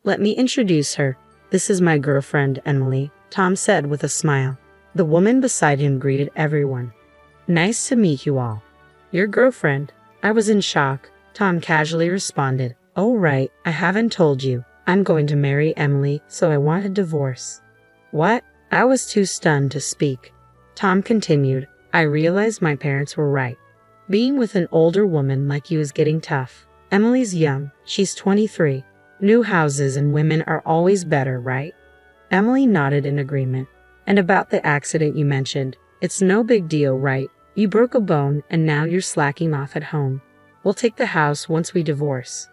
Let me introduce her. This is my girlfriend, Emily, Tom said with a smile. The woman beside him greeted everyone. Nice to meet you all. Your girlfriend? I was in shock. Tom casually responded. Oh right, I haven't told you. I'm going to marry Emily, so I want a divorce. What? I was too stunned to speak. Tom continued. I realized my parents were right. Being with an older woman like you is getting tough. Emily's young. She's 23. New houses and women are always better, right? Emily nodded in agreement. And about the accident you mentioned, it's no big deal, right? You broke a bone and now you're slacking off at home. We'll take the house once we divorce.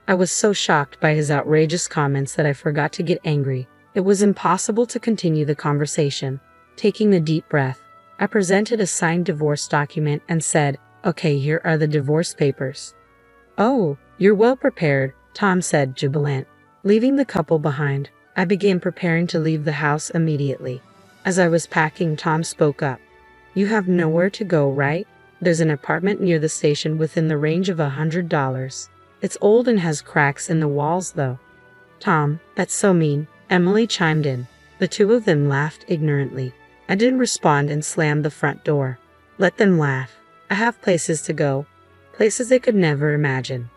I was so shocked by his outrageous comments that I forgot to get angry. It was impossible to continue the conversation. Taking a deep breath, I presented a signed divorce document and said, Okay, here are the divorce papers. Oh, you're well prepared, Tom said, jubilant. Leaving the couple behind, I began preparing to leave the house immediately. As I was packing, Tom spoke up. You have nowhere to go, right? There's an apartment near the station within the range of $100. It's old and has cracks in the walls, though. Tom, that's so mean, Emily chimed in. The two of them laughed ignorantly. I didn't respond and slammed the front door. Let them laugh. I have places to go. Places they could never imagine.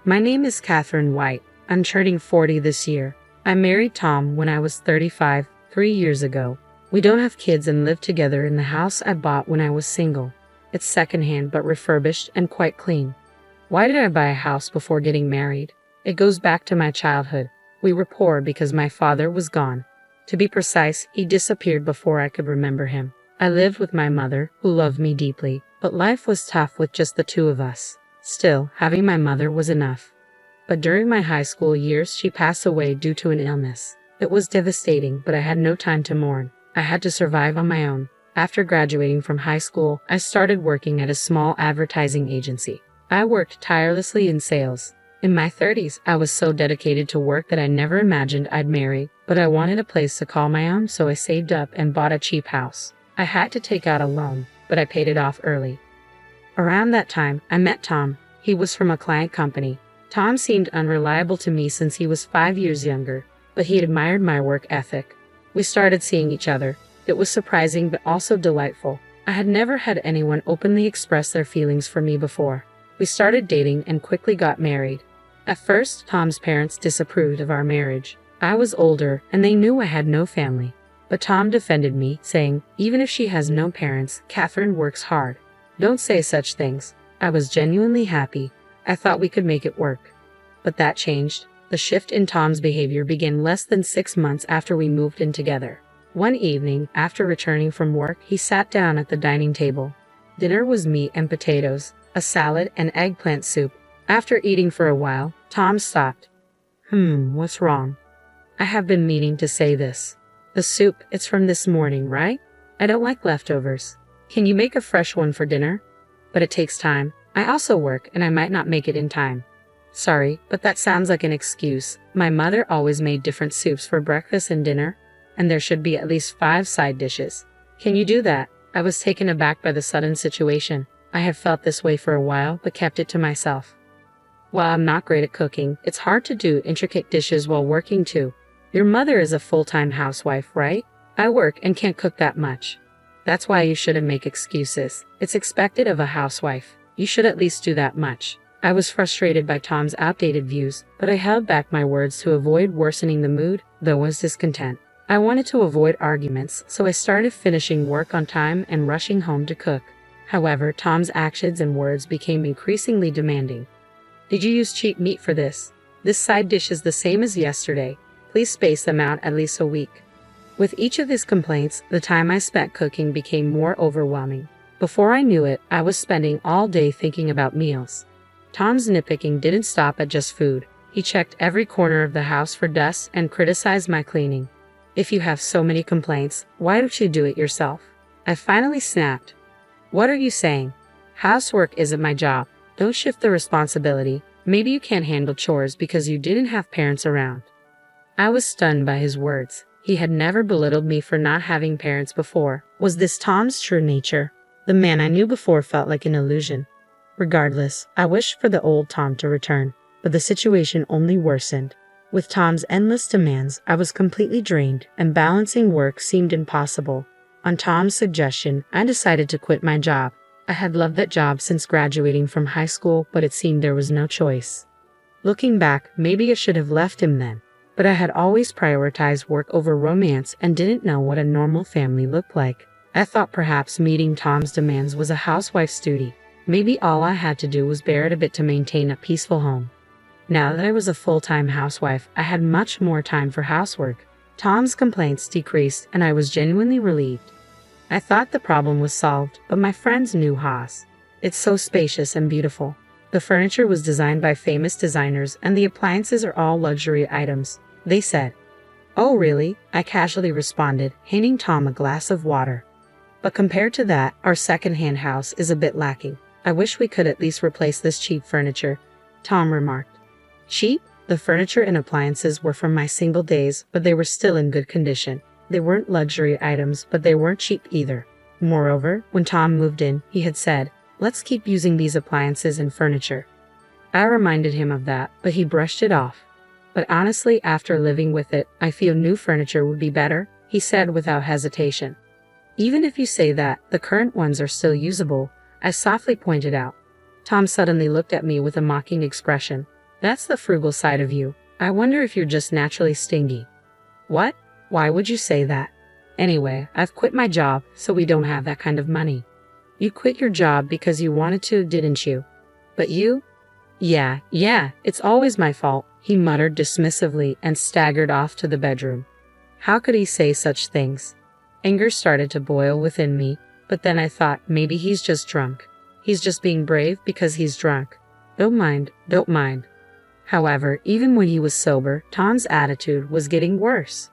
My name is Catherine White. I'm turning 40 this year. I married Tom when I was 35, 3 years ago. We don't have kids and live together in the house I bought when I was single. It's secondhand but refurbished and quite clean. Why did I buy a house before getting married? It goes back to my childhood. We were poor because my father was gone. To be precise, he disappeared before I could remember him. I lived with my mother, who loved me deeply, but life was tough with just the two of us. Still, having my mother was enough. But during my high school years, she passed away due to an illness. It was devastating, but I had no time to mourn. I had to survive on my own. After graduating from high school, I started working at a small advertising agency. I worked tirelessly in sales. In my 30s, I was so dedicated to work that I never imagined I'd marry, but I wanted a place to call my own, so I saved up and bought a cheap house. I had to take out a loan, but I paid it off early. Around that time, I met Tom. He was from a client company. Tom seemed unreliable to me since he was 5 years younger, but he admired my work ethic. We started seeing each other. It was surprising but also delightful. I had never had anyone openly express their feelings for me before. We started dating and quickly got married. At first, Tom's parents disapproved of our marriage. I was older, and they knew I had no family. But Tom defended me, saying, even if she has no parents, Catherine works hard. Don't say such things. I was genuinely happy. I thought we could make it work. But that changed. The shift in Tom's behavior began less than 6 months after we moved in together. One evening, after returning from work, he sat down at the dining table. Dinner was meat and potatoes, a salad and eggplant soup. After eating for a while, Tom stopped. What's wrong? I have been meaning to say this. The soup, it's from this morning, right? I don't like leftovers. Can you make a fresh one for dinner? But it takes time. I also work and I might not make it in time. Sorry, but that sounds like an excuse. My mother always made different soups for breakfast and dinner, and there should be at least 5 side dishes. Can you do that? I was taken aback by the sudden situation. I have felt this way for a while, but kept it to myself. While I'm not great at cooking, it's hard to do intricate dishes while working too. Your mother is a full-time housewife, right? I work and can't cook that much. That's why you shouldn't make excuses. It's expected of a housewife. You should at least do that much. I was frustrated by Tom's outdated views, but I held back my words to avoid worsening the mood, though I was discontent. I wanted to avoid arguments, so I started finishing work on time and rushing home to cook. However, Tom's actions and words became increasingly demanding. Did you use cheap meat for this? This side dish is the same as yesterday. Please space them out at least a week. With each of his complaints, the time I spent cooking became more overwhelming. Before I knew it, I was spending all day thinking about meals. Tom's nitpicking didn't stop at just food. He checked every corner of the house for dust and criticized my cleaning. If you have so many complaints, why don't you do it yourself? I finally snapped. What are you saying? Housework isn't my job. Don't shift the responsibility. Maybe you can't handle chores because you didn't have parents around. I was stunned by his words. He had never belittled me for not having parents before. Was this Tom's true nature? The man I knew before felt like an illusion. Regardless, I wished for the old Tom to return, but the situation only worsened. With Tom's endless demands, I was completely drained, and balancing work seemed impossible. On Tom's suggestion, I decided to quit my job. I had loved that job since graduating from high school, but it seemed there was no choice. Looking back, maybe I should have left him then. But I had always prioritized work over romance and didn't know what a normal family looked like. I thought perhaps meeting Tom's demands was a housewife's duty. Maybe all I had to do was bear it a bit to maintain a peaceful home. Now that I was a full-time housewife, I had much more time for housework. Tom's complaints decreased, and I was genuinely relieved. I thought the problem was solved, but my friends knew Haas. It's so spacious and beautiful. The furniture was designed by famous designers, and the appliances are all luxury items, they said. Oh really? I casually responded, handing Tom a glass of water. But compared to that, our second-hand house is a bit lacking. I wish we could at least replace this cheap furniture, Tom remarked. Cheap? The furniture and appliances were from my single days, but they were still in good condition. They weren't luxury items, but they weren't cheap either. Moreover, when Tom moved in, he had said, "Let's keep using these appliances and furniture." I reminded him of that, but he brushed it off. But honestly, after living with it, I feel new furniture would be better, he said without hesitation. Even if you say that, the current ones are still usable, I softly pointed out. Tom suddenly looked at me with a mocking expression. That's the frugal side of you. I wonder if you're just naturally stingy. What? Why would you say that? Anyway, I've quit my job, so we don't have that kind of money. You quit your job because you wanted to, didn't you? But you? Yeah, it's always my fault, he muttered dismissively and staggered off to the bedroom. How could he say such things? Anger started to boil within me, but then I thought maybe he's just drunk. He's just being brave because he's drunk. Don't mind. However, even when he was sober, Tom's attitude was getting worse.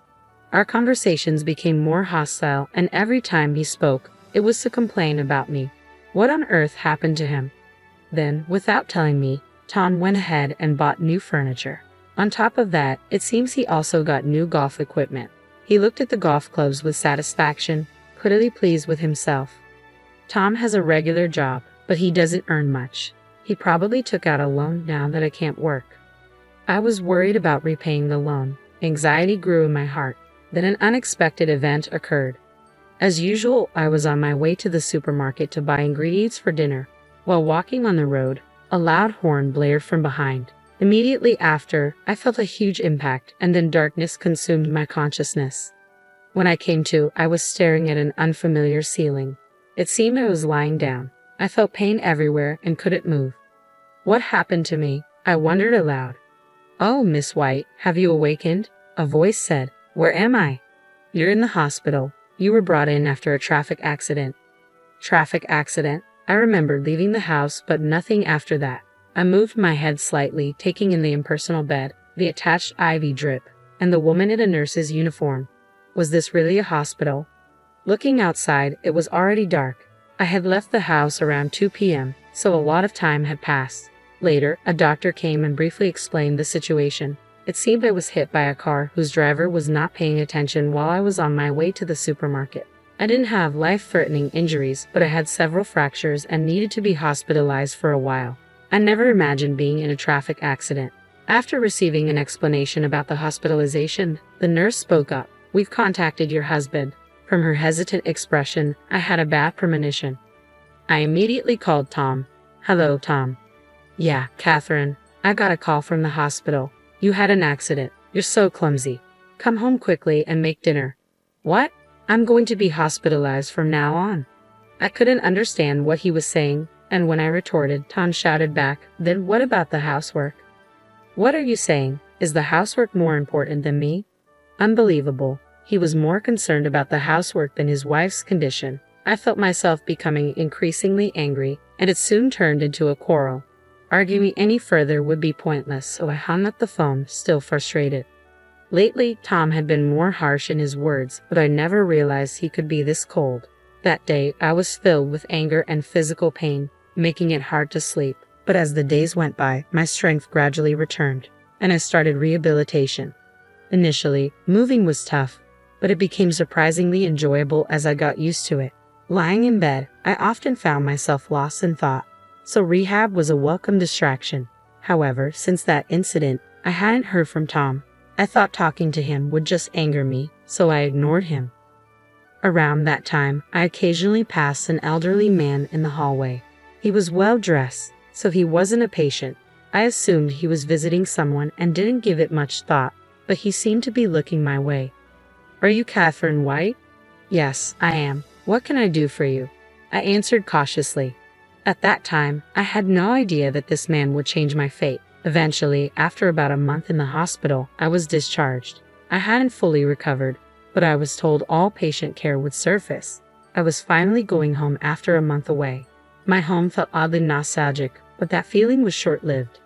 Our conversations became more hostile, and every time he spoke, it was to complain about me. What on earth happened to him? Then, without telling me, Tom went ahead and bought new furniture. On top of that, it seems he also got new golf equipment. He looked at the golf clubs with satisfaction, prettily pleased with himself. Tom has a regular job, but he doesn't earn much. He probably took out a loan now that I can't work. I was worried about repaying the loan. Anxiety grew in my heart. Then an unexpected event occurred. As usual, I was on my way to the supermarket to buy ingredients for dinner. While walking on the road, a loud horn blared from behind. Immediately after, I felt a huge impact, and then darkness consumed my consciousness. When I came to, I was staring at an unfamiliar ceiling. It seemed I was lying down. I felt pain everywhere and couldn't move. What happened to me? I wondered aloud. Oh, Miss White, have you awakened? A voice said. Where am I? You're in the hospital. You were brought in after a traffic accident. Traffic accident? I remembered leaving the house, but nothing after that. I moved my head slightly, taking in the impersonal bed, the attached IV drip, and the woman in a nurse's uniform. Was this really a hospital? Looking outside, it was already dark. I had left the house around 2 p.m., so a lot of time had passed. Later, a doctor came and briefly explained the situation. It seemed I was hit by a car whose driver was not paying attention while I was on my way to the supermarket. I didn't have life-threatening injuries, but I had several fractures and needed to be hospitalized for a while. I never imagined being in a traffic accident. After receiving an explanation about the hospitalization, the nurse spoke up. We've contacted your husband. From her hesitant expression, I had a bad premonition. I immediately called Tom. Hello, Tom. Yeah, Catherine. I got a call from the hospital. You had an accident. You're so clumsy. Come home quickly and make dinner. What? I'm going to be hospitalized from now on. I couldn't understand what he was saying, and when I retorted, Tom shouted back, Then what about the housework? What are you saying? Is the housework more important than me? Unbelievable. He was more concerned about the housework than his wife's condition. I felt myself becoming increasingly angry, and it soon turned into a quarrel. Arguing any further would be pointless, so I hung up the phone, still frustrated. Lately, Tom had been more harsh in his words, but I never realized he could be this cold. That day, I was filled with anger and physical pain, making it hard to sleep. But as the days went by, my strength gradually returned, and I started rehabilitation. Initially, moving was tough, but it became surprisingly enjoyable as I got used to it. Lying in bed, I often found myself lost in thought, so rehab was a welcome distraction. However, since that incident, I hadn't heard from Tom. I thought talking to him would just anger me, so I ignored him. Around that time, I occasionally passed an elderly man in the hallway. He was well dressed, so he wasn't a patient. I assumed he was visiting someone and didn't give it much thought, but he seemed to be looking my way. "Are you Catherine White?" "Yes, I am. What can I do for you?" I answered cautiously. At that time, I had no idea that this man would change my fate. Eventually, after about a month in the hospital, I was discharged. I hadn't fully recovered, but I was told all patient care would surface. I was finally going home after a month away. My home felt oddly nostalgic, but that feeling was short-lived.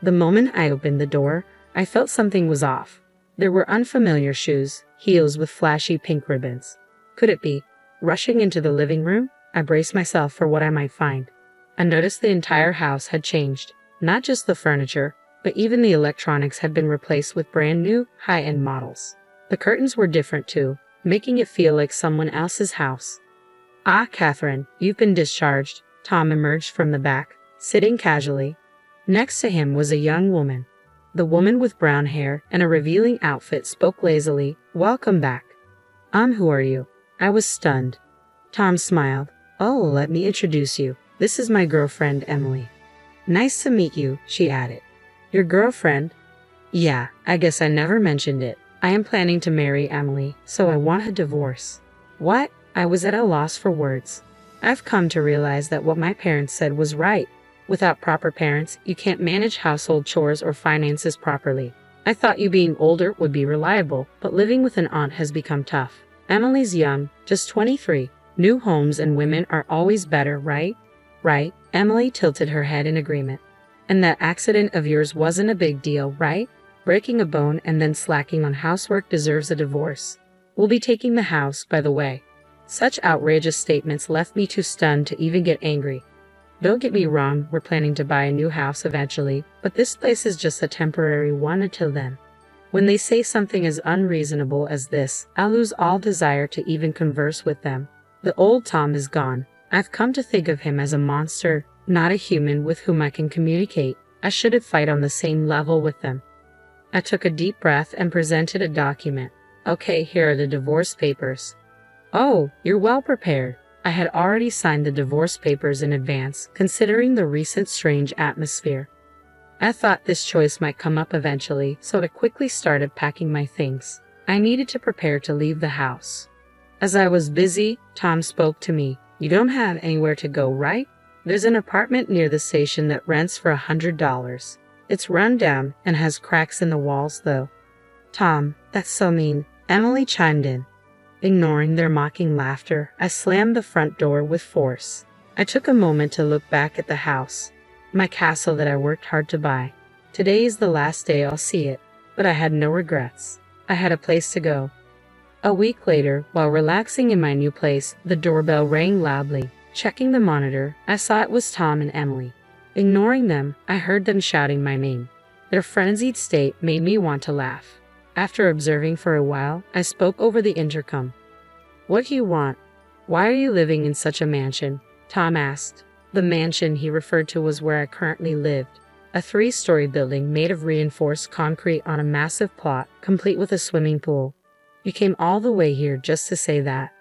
The moment I opened the door, I felt something was off. There were unfamiliar shoes, heels with flashy pink ribbons. Could it be? Rushing into the living room, I braced myself for what I might find. I noticed the entire house had changed. Not just the furniture, but even the electronics had been replaced with brand new, high-end models. The curtains were different too, making it feel like someone else's house. "Ah, Catherine, you've been discharged." Tom emerged from the back, sitting casually. Next to him was a young woman. The woman with brown hair and a revealing outfit spoke lazily, "Welcome back." Who are you?" I was stunned. Tom smiled. "Oh, let me introduce you. This is my girlfriend, Emily." "Nice to meet you," she added. "Your girlfriend?" "Yeah, I guess I never mentioned it. I am planning to marry Emily, so I want a divorce." "What?" I was at a loss for words. I've come to realize that what my parents said was right. Without proper parents, you can't manage household chores or finances properly. I thought you being older would be reliable, but living with an aunt has become tough. Emily's young, just 23. New homes and women are always better, right? Right. Emily tilted her head in agreement. "And that accident of yours wasn't a big deal, right? Breaking a bone and then slacking on housework deserves a divorce. We'll be taking the house, by the way." Such outrageous statements left me too stunned to even get angry. Don't get me wrong, we're planning to buy a new house eventually, but this place is just a temporary one until then. When they say something as unreasonable as this, I lose all desire to even converse with them. The old Tom is gone. I've come to think of him as a monster, not a human with whom I can communicate. I shouldn't fight on the same level with them. I took a deep breath and presented a document. "Okay, here are the divorce papers." "Oh, you're well prepared." I had already signed the divorce papers in advance, considering the recent strange atmosphere. I thought this choice might come up eventually, so I quickly started packing my things. I needed to prepare to leave the house. As I was busy, Tom spoke to me. "You don't have anywhere to go, right? There's an apartment near the station that rents for $100. It's run down and has cracks in the walls, though." "Tom, that's so mean," Emily chimed in. Ignoring their mocking laughter, I slammed the front door with force. I took a moment to look back at the house, my castle that I worked hard to buy. Today is the last day I'll see it, but I had no regrets. I had a place to go. A week later, while relaxing in my new place, the doorbell rang loudly. Checking the monitor, I saw it was Tom and Emily. Ignoring them, I heard them shouting my name. Their frenzied state made me want to laugh. After observing for a while, I spoke over the intercom. "What do you want? Why are you living in such a mansion?" Tom asked. The mansion he referred to was where I currently lived, a 3-story building made of reinforced concrete on a massive plot, complete with a swimming pool. "You came all the way here just to say that?"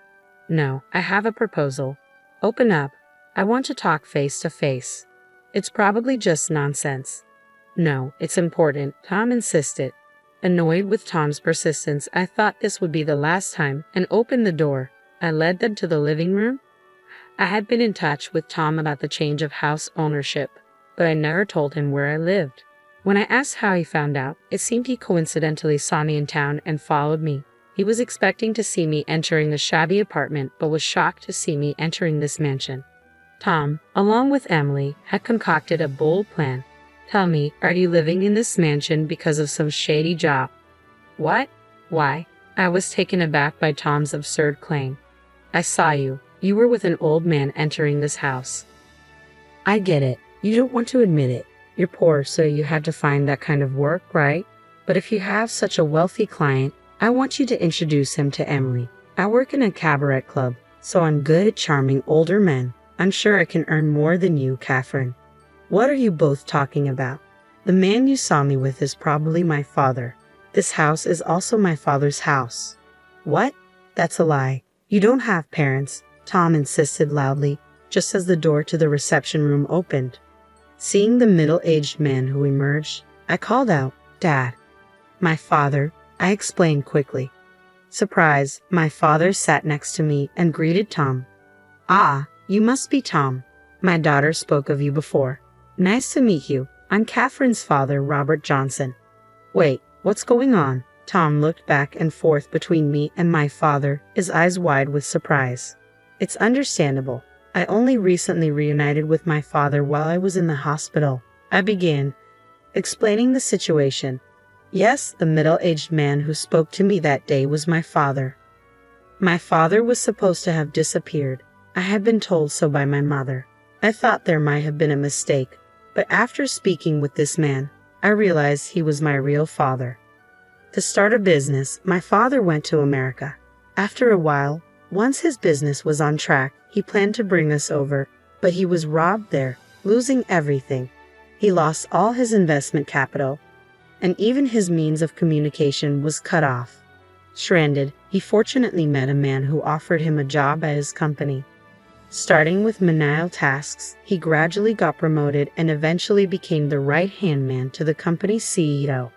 "No, I have a proposal." "Open up. I want to talk face to face." "It's probably just nonsense." "No, it's important," Tom insisted. Annoyed with Tom's persistence, I thought this would be the last time and opened the door. I led them to the living room. I had been in touch with Tom about the change of house ownership, but I never told him where I lived. When I asked how he found out, it seemed he coincidentally saw me in town and followed me. He was expecting to see me entering the shabby apartment, but was shocked to see me entering this mansion. Tom, along with Emily, had concocted a bold plan. "Tell me, are you living in this mansion because of some shady job?" "What? Why?" I was taken aback by Tom's absurd claim. "I saw you. You were with an old man entering this house." "I get it. You don't want to admit it. You're poor, so you had to find that kind of work, right? But if you have such a wealthy client, I want you to introduce him to Emily. I work in a cabaret club, so I'm good at charming older men. I'm sure I can earn more than you, Catherine." "What are you both talking about?" The man you saw me with is probably my father. This house is also my father's house." "What? That's a lie. You don't have parents," Tom insisted loudly, just as the door to the reception room opened. Seeing the middle-aged man who emerged, I called out, "Dad." "My father," I explained quickly. Surprised, my father sat next to me and greeted Tom. "Ah, you must be Tom. My daughter spoke of you before. Nice to meet you. I'm Catherine's father, Robert Johnson." "Wait, what's going on?" Tom looked back and forth between me and my father, his eyes wide with surprise. "It's understandable. I only recently reunited with my father while I was in the hospital," I began, explaining the situation. Yes, the middle-aged man who spoke to me that day was my father. My father was supposed to have disappeared. I had been told so by my mother. I thought there might have been a mistake, but after speaking with this man, I realized he was my real father. To start a business, my father went to America. After a while, once his business was on track, he planned to bring us over, but he was robbed there, losing everything. He lost all his investment capital, and even his means of communication was cut off. Stranded, he fortunately met a man who offered him a job at his company. Starting with menial tasks, he gradually got promoted and eventually became the right-hand man to the company's CEO.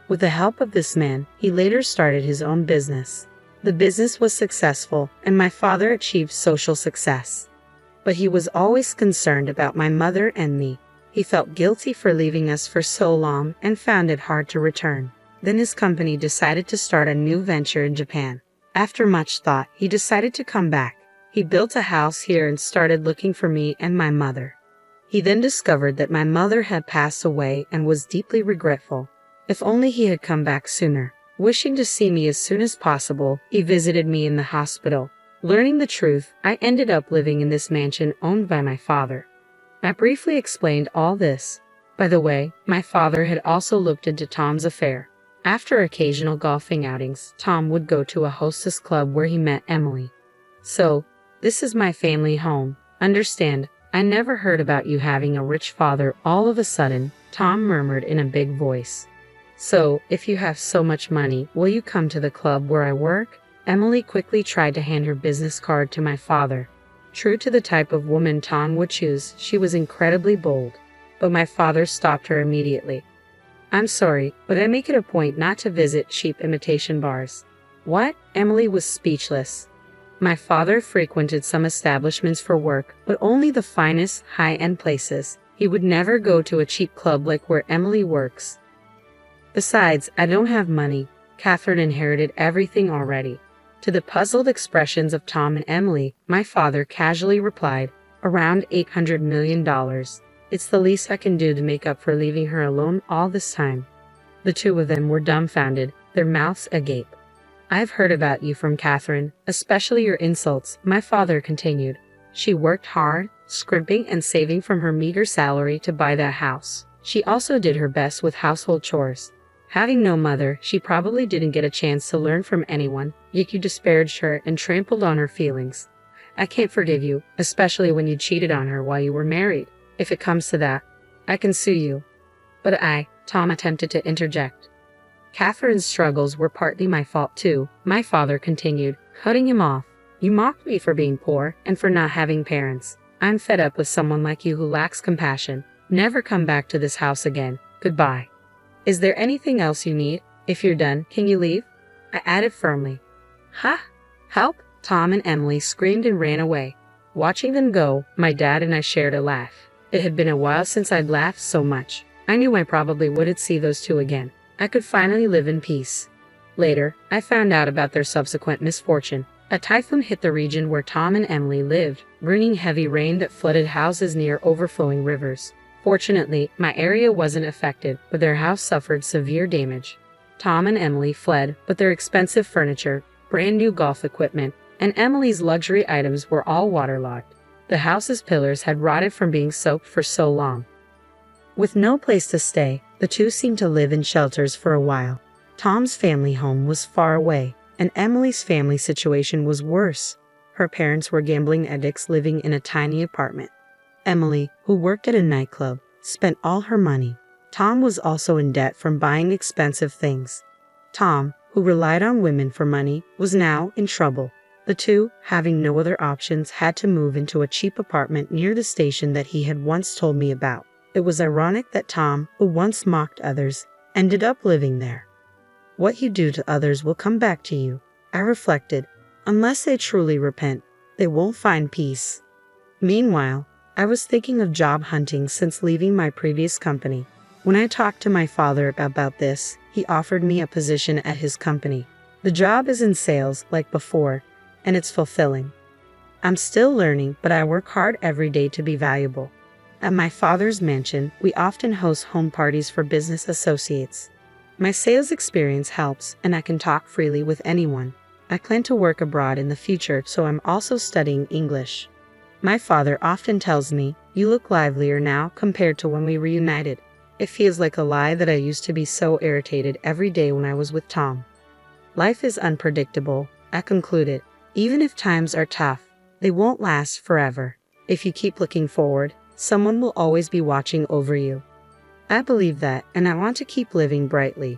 With the help of this man, he later started his own business. The business was successful, and my father achieved social success. But he was always concerned about my mother and me. He felt guilty for leaving us for so long and found it hard to return. Then his company decided to start a new venture in Japan. After much thought, he decided to come back. He built a house here and started looking for me and my mother. He then discovered that my mother had passed away and was deeply regretful. If only he had come back sooner. Wishing to see me as soon as possible, he visited me in the hospital. Learning the truth, I ended up living in this mansion owned by my father. I briefly explained all this. By the way, my father had also looked into Tom's affair. After occasional golfing outings, Tom would go to a hostess club where he met Emily. "So, this is my family home. Understand, I never heard about you having a rich father all of a sudden," Tom murmured in a big voice. "So, if you have so much money, will you come to the club where I work?" Emily quickly tried to hand her business card to my father. True to the type of woman Tom would choose, she was incredibly bold. But my father stopped her immediately. "I'm sorry, but I make it a point not to visit cheap imitation bars." "What?" Emily was speechless. My father frequented some establishments for work, but only the finest, high-end places. He would never go to a cheap club like where Emily works. Besides, I don't have money. Catherine inherited everything already. To the puzzled expressions of Tom and Emily, my father casually replied, "Around $800 million. It's the least I can do to make up for leaving her alone all this time." The two of them were dumbfounded, their mouths agape. "I've heard about you from Catherine, especially your insults," my father continued. "She worked hard, scrimping and saving from her meager salary to buy that house. She also did her best with household chores. Having no mother, she probably didn't get a chance to learn from anyone, yet you disparaged her and trampled on her feelings. I can't forgive you, especially when you cheated on her while you were married. If it comes to that, I can sue you." "But Tom attempted to interject. "Catherine's struggles were partly my fault too," my father continued, cutting him off. "You mocked me for being poor and for not having parents. I'm fed up with someone like you who lacks compassion. Never come back to this house again. Goodbye. Is there anything else you need? If you're done, can you leave?" I added firmly. "Ha! Help!" Tom and Emily screamed and ran away. Watching them go, my dad and I shared a laugh. It had been a while since I'd laughed so much. I knew I probably wouldn't see those two again. I could finally live in peace. Later, I found out about their subsequent misfortune. A typhoon hit the region where Tom and Emily lived, bringing heavy rain that flooded houses near overflowing rivers. Fortunately, my area wasn't affected, but their house suffered severe damage. Tom and Emily fled, but their expensive furniture, brand new golf equipment, and Emily's luxury items were all waterlogged. The house's pillars had rotted from being soaked for so long. With no place to stay, the two seemed to live in shelters for a while. Tom's family home was far away, and Emily's family situation was worse. Her parents were gambling addicts living in a tiny apartment. Emily, who worked at a nightclub, spent all her money. Tom was also in debt from buying expensive things. Tom, who relied on women for money, was now in trouble. The two, having no other options, had to move into a cheap apartment near the station that he had once told me about. It was ironic that Tom, who once mocked others, ended up living there. What you do to others will come back to you, I reflected. Unless they truly repent, they won't find peace. Meanwhile, I was thinking of job hunting since leaving my previous company. When I talked to my father about this, he offered me a position at his company. The job is in sales like before, and it's fulfilling. I'm still learning, but I work hard every day to be valuable. At my father's mansion, we often host home parties for business associates. My sales experience helps, and I can talk freely with anyone. I plan to work abroad in the future, so I'm also studying English. My father often tells me, "You look livelier now compared to when we reunited." It feels like a lie that I used to be so irritated every day when I was with Tom. Life is unpredictable, I concluded. Even if times are tough, they won't last forever. If you keep looking forward, someone will always be watching over you. I believe that, and I want to keep living brightly.